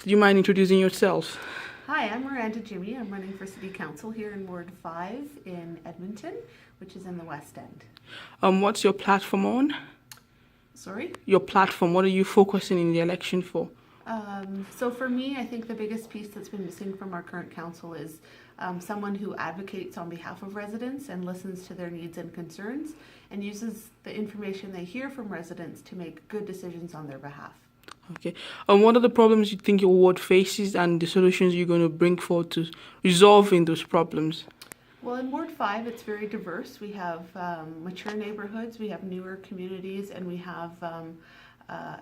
Do you mind introducing yourself? Hi, I'm Miranda. I'm running for City Council here in Ward 5 in Edmonton, which is in the West End. What's your platform on? Sorry? Your platform, what are you focusing in the election for? So for me, I think the biggest piece that's been missing from our current council is someone who advocates on behalf of residents and listens to their needs and concerns and uses the information they hear from residents to make good decisions on their behalf. Okay. What are the problems you think your ward faces and the solutions you're going to bring forward to resolving those problems? Well, in Ward 5, it's very diverse. We have mature neighborhoods, we have newer communities, and we have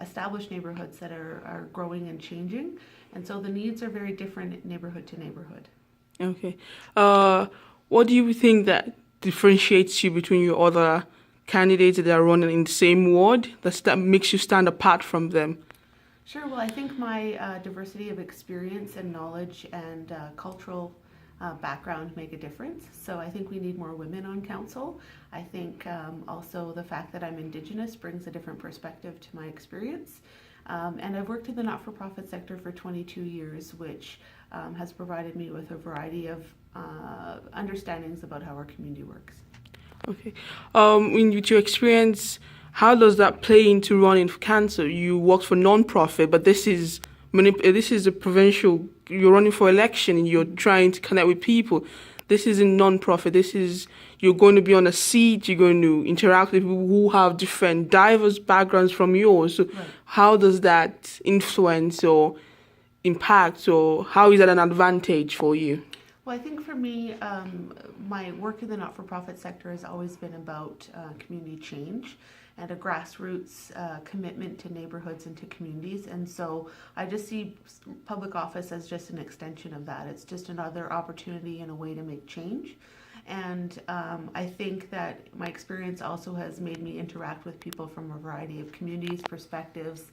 established neighborhoods that are growing and changing. And so the needs are very different neighborhood to neighborhood. Okay. What do you think that differentiates you between your other candidates that are running in the same ward that makes you stand apart from them? Sure. Well, I think my diversity of experience and knowledge and cultural background make a difference. So I think we need more women on council. I think also the fact that I'm Indigenous brings a different perspective to my experience. And I've worked in the not-for-profit sector for 22 years, which has provided me with a variety of understandings about how our community works. Okay. With your experience, how does that play into running for council? You worked for non-profit, but this is a provincial. You're running for election and you're trying to connect with people. This isn't non-profit. You're going to be on a seat. You're going to interact with people who have different, diverse backgrounds from yours. So, Right. How does that influence or impact, or how is that an advantage for you? Well, I think for me, my work in the not-for-profit sector has always been about community change and a grassroots commitment to neighborhoods and to communities. And so I just see public office as just an extension of that. It's just another opportunity and a way to make change. And I think that my experience also has made me interact with people from a variety of communities, perspectives,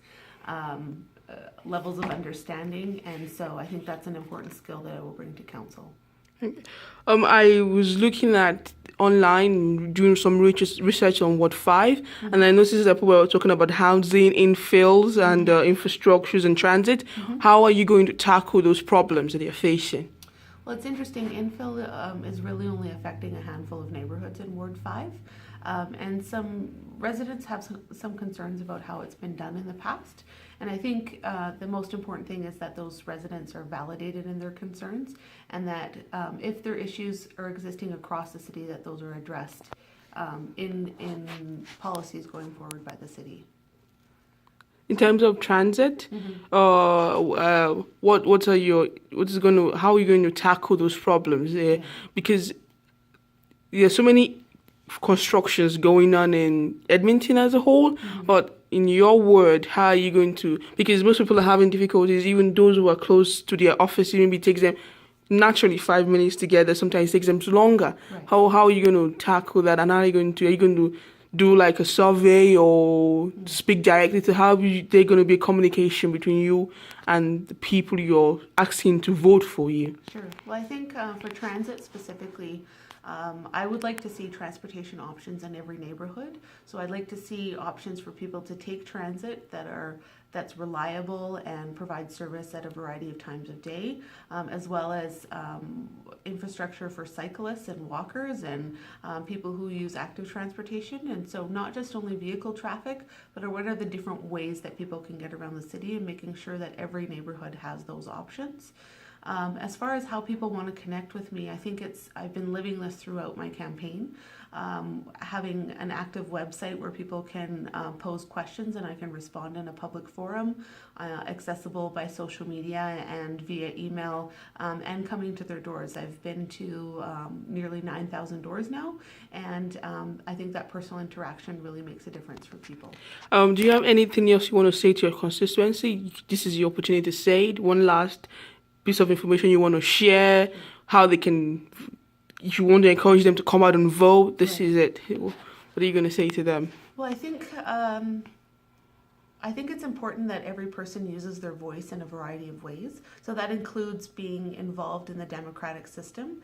levels of understanding. And so I think that's an important skill that I will bring to council. I was looking at online, doing some research on Ward 5, and I noticed that people were talking about housing, infills, and infrastructures and transit. How are you going to tackle those problems that you're facing? Well, it's interesting. Infill is really only affecting a handful of neighborhoods in Ward 5. And some residents have some concerns about how it's been done in the past. And I think the most important thing is that those residents are validated in their concerns, and that if their issues are existing across the city, that those are addressed in policies going forward by the city. In terms of transit, how are you going to tackle those problems? Because there's so many constructions going on in Edmonton as a whole, but in your word, how are you going to, because most people are having difficulties, even those who are close to their office, maybe it takes them naturally 5 minutes to get there, sometimes it takes them longer. Right. How are you going to tackle that, and are you going to do like a survey or speak directly to how they're going to be a communication between you and the people you're asking to vote for you? Sure. Well, I think for transit specifically, I would like to see transportation options in every neighborhood. So I'd like to see options for people to take transit that's reliable and provide service at a variety of times of day, as well as infrastructure for cyclists and walkers and people who use active transportation. And so not just only vehicle traffic, but what are the different ways that people can get around the city, and making sure that every neighborhood has those options. As far as how people want to connect with me, I think I've been living this throughout my campaign. Having an active website where people can pose questions and I can respond in a public forum, accessible by social media and via email, and coming to their doors. I've been to nearly 9,000 doors now, and I think that personal interaction really makes a difference for people. Do you have anything else you want to say to your constituency? This is your opportunity to say it. One last piece of information you want to share, how they can, if you want to encourage them to come out and vote, this is it. What are you going to say to them? Well, I think it's important that every person uses their voice in a variety of ways. So that includes being involved in the democratic system,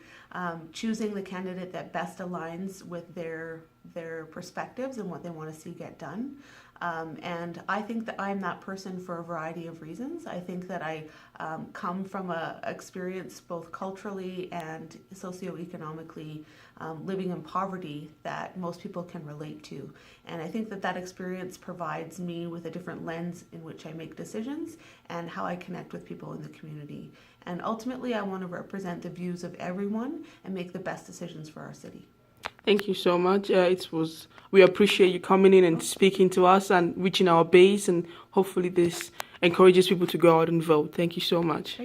choosing the candidate that best aligns with their perspectives and what they want to see get done. And I think that I'm that person for a variety of reasons. I think that I come from a experience both culturally and socioeconomically living in poverty that most people can relate to. And I think that that experience provides me with a different lens in which I make decisions and how I connect with people in the community. And ultimately, I want to represent the views of everyone and make the best decisions for our city. Thank you so much. We appreciate you coming in and speaking to us and reaching our base, and hopefully this encourages people to go out and vote. Thank you so much.